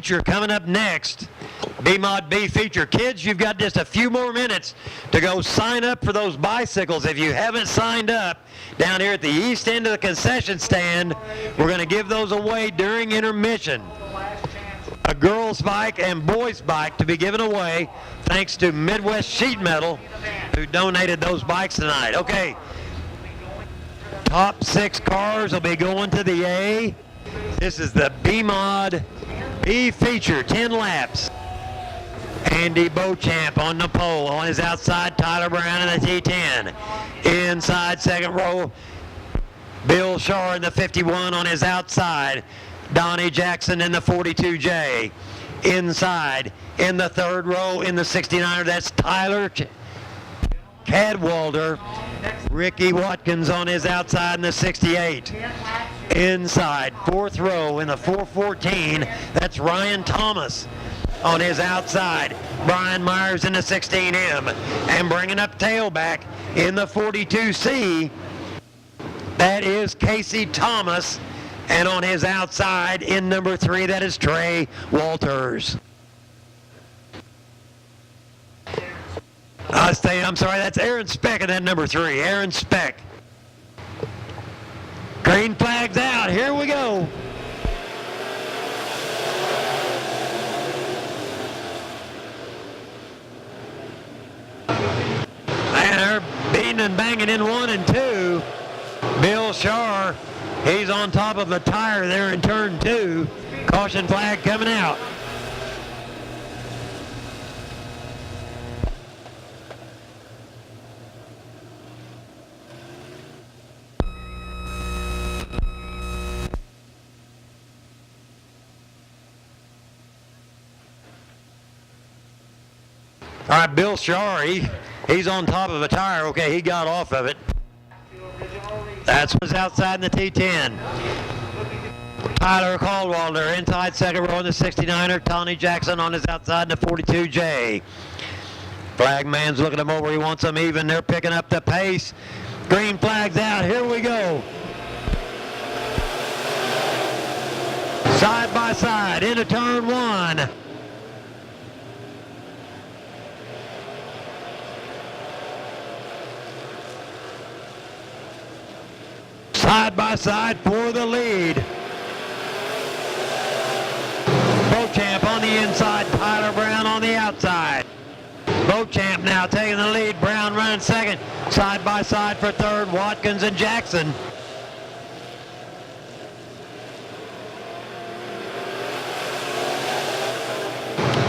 feature coming up next. B Mod B feature. Kids, you've got just a few more minutes to go sign up for those bicycles. If you haven't signed up, down here at the east end of the concession stand, we're going to give those away during intermission. A girls' bike and boys' bike to be given away thanks to Midwest Sheet Metal, who donated those bikes tonight. Okay, top 6 cars will be going to the A. This is the B Mod B feature, 10 laps. Andy Beauchamp on the pole. On his outside, Tyler Brown in the T10. Inside, second row, Bill Shaw in the 51 on his outside. Donnie Jackson in the 42J. Inside, in the third row, in the 69er, that's Tyler Cadwalder. Ricky Watkins on his outside in the 68. Inside, fourth row, in the 414, that's Ryan Thomas on his outside. Brian Myers in the 16M. And bringing up tailback in the 42C, that is Casey Thomas. And on his outside in number 3, that is Trey Walters. I'm sorry, that's Aaron Speck in that number 3. Aaron Speck. Green flag's out. Here we go. And they're beating and banging in 1 and 2. Bill Shaw, he's on top of a tire there in turn 2. Caution flag coming out. All right, Bill Shaw, he's on top of a tire. Okay, he got off of it. That's what's outside in the T10. Tyler Cadwalder inside second row in the 69er. Tony Jackson on his outside in the 42J. Flagman's looking him over. He wants them even. They're picking up the pace. Green flag's out. Here we go. Side by side into turn 1. Side by side for the lead. Beauchamp on the inside, Tyler Brown on the outside. Beauchamp now taking the lead, Brown running second. Side by side for third, Watkins and Jackson.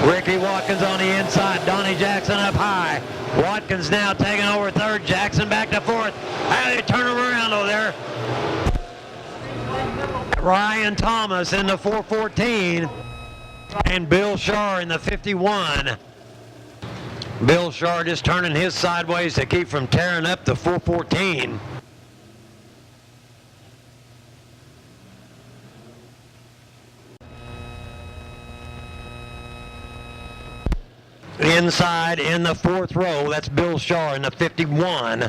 Ricky Watkins on the inside, Donnie Jackson up high. Watkins now taking over third, Jackson back to fourth. How do they turn him around over there? Ryan Thomas in the 414 and Bill Shaw in the 51. Bill Shaw just turning his sideways to keep from tearing up the 414. Inside in the fourth row, that's Bill Shaw in the 51.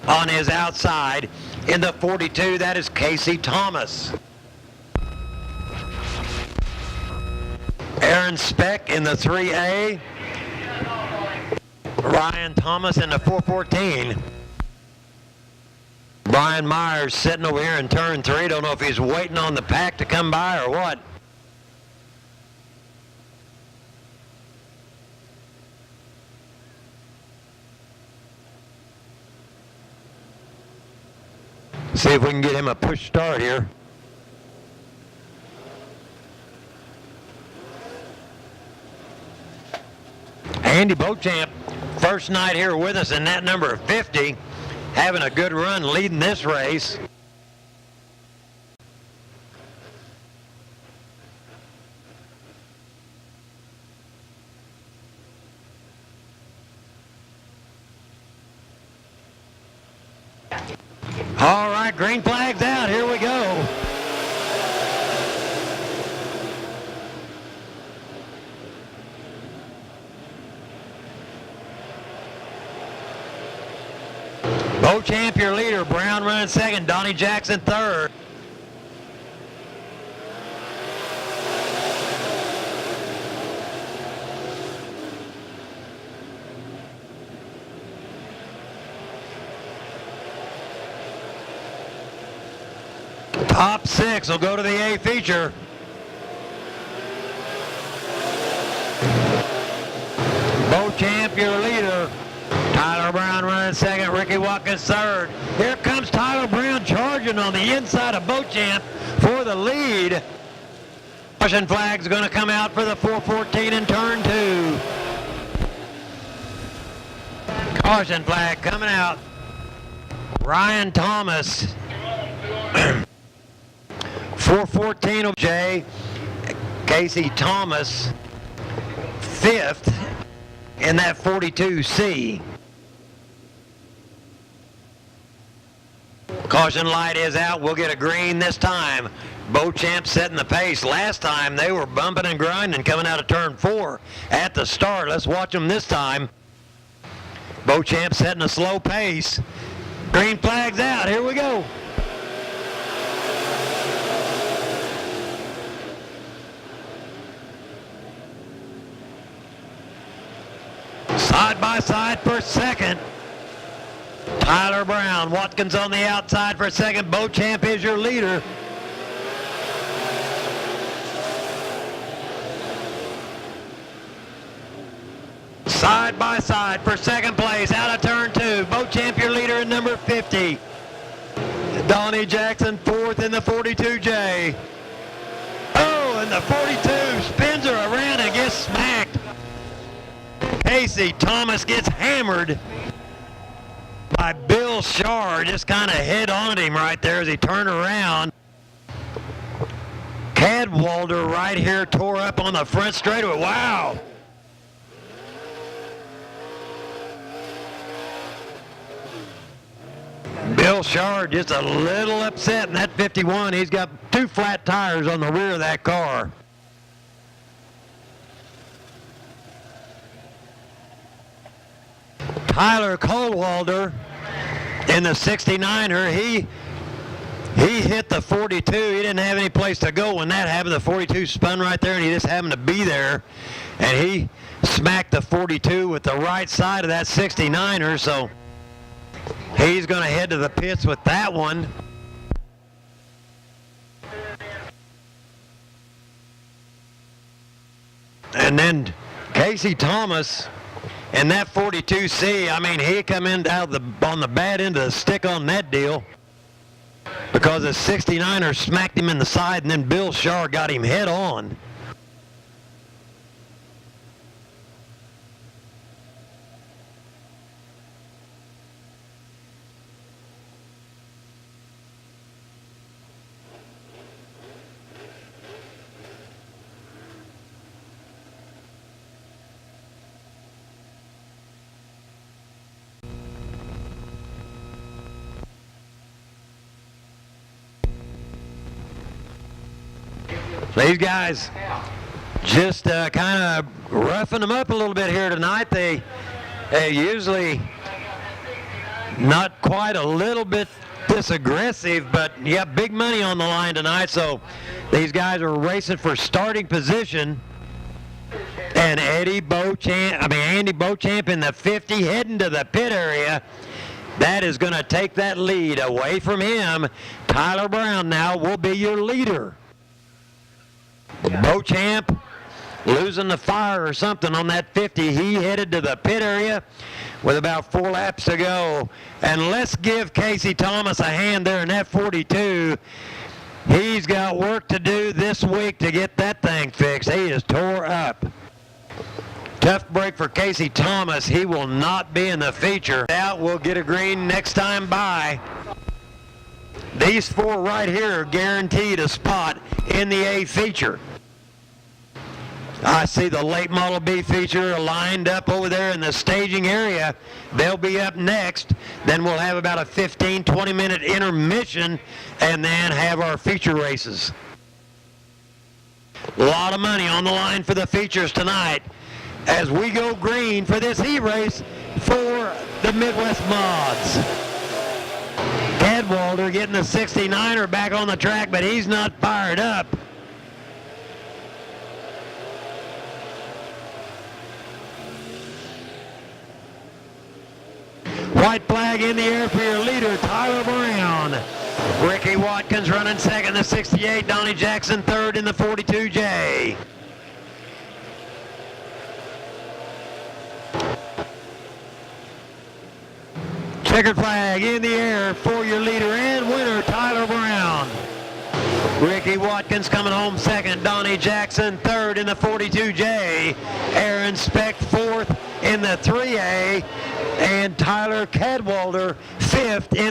On his outside in the 42, that is Casey Thomas. Aaron Speck in the 3A. Ryan Thomas in the 414. Brian Myers sitting over here in turn 3. Don't know if he's waiting on the pack to come by or what. See if we can get him a push start here. Andy Beauchamp, first night here with us in that number 50, having a good run leading this race. All right, green flag's out. Here we go. Beauchamp, your leader. Brown running second. Donnie Jackson third. Top 6 will go to the A feature. Beauchamp, your leader. Tyler Brown running second, Ricky Watkins third. Here comes Tyler Brown charging on the inside of Beauchamp for the lead. Caution flag's going to come out for the 414 in turn 2. Caution flag coming out. Ryan Thomas. 414 of J. Casey Thomas, 5th in that 42C. Caution light is out. We'll get a green this time. Beauchamp setting the pace. Last time they were bumping and grinding coming out of turn 4 at the start. Let's watch them this time. Beauchamp setting a slow pace. Green flag's out. Here we go. Side by side for second. Tyler Brown, Watkins on the outside for second. Beauchamp is your leader. Side by side for second place out of turn 2. Beauchamp your leader in number 50. Donnie Jackson 4th in the 42J. Oh, and the 42 spins her around and gets smacked. Casey Thomas gets hammered by Bill Shar, just kind of head on him right there as he turned around. Cadwalder right here tore up on the front straightaway. Wow. Bill Shar just a little upset in that 51. He's got 2 flat tires on the rear of that car. Tyler Cadwalder in the 69er, he hit the 42. He didn't have any place to go when that happened. The 42 spun right there, and he just happened to be there. And he smacked the 42 with the right side of that 69er, so he's going to head to the pits with that one. And then Casey Thomas in that 42C, I mean, he come in out on the bad end of the stick on that deal because the 69er smacked him in the side, and then Bill Shar got him head on. These guys just kind of roughing them up a little bit here tonight. They usually not quite a little bit this aggressive, but you got big money on the line tonight, so these guys are racing for starting position. And Andy Beauchamp in the 50 heading to the pit area. That is going to take that lead away from him. Tyler Brown now will be your leader. Beauchamp losing the fire or something on that 50. He headed to the pit area with about 4 laps to go. And let's give Casey Thomas a hand there in that 42. He's got work to do this week to get that thing fixed. He is tore up. Tough break for Casey Thomas. He will not be in the feature. Out, we'll get a green next time by. These 4 right here are guaranteed a spot in the A feature. I see the late model B feature lined up over there in the staging area. They'll be up next. Then we'll have about a 15-20 minute intermission and then have our feature races. A lot of money on the line for the features tonight as we go green for this heat race for the Midwest Mods. Cadwalder getting the 69er back on the track, but he's not fired up. White flag in the air for your leader, Tyler Brown. Ricky Watkins running second in the 68. Donnie Jackson third in the 42J. Checkered flag in the air for your leader and winner, Tyler Brown. Ricky Watkins coming home second. Donnie Jackson third in the 42J. Aaron Speck fourth in the 3A. And Tyler Cadwalder fifth in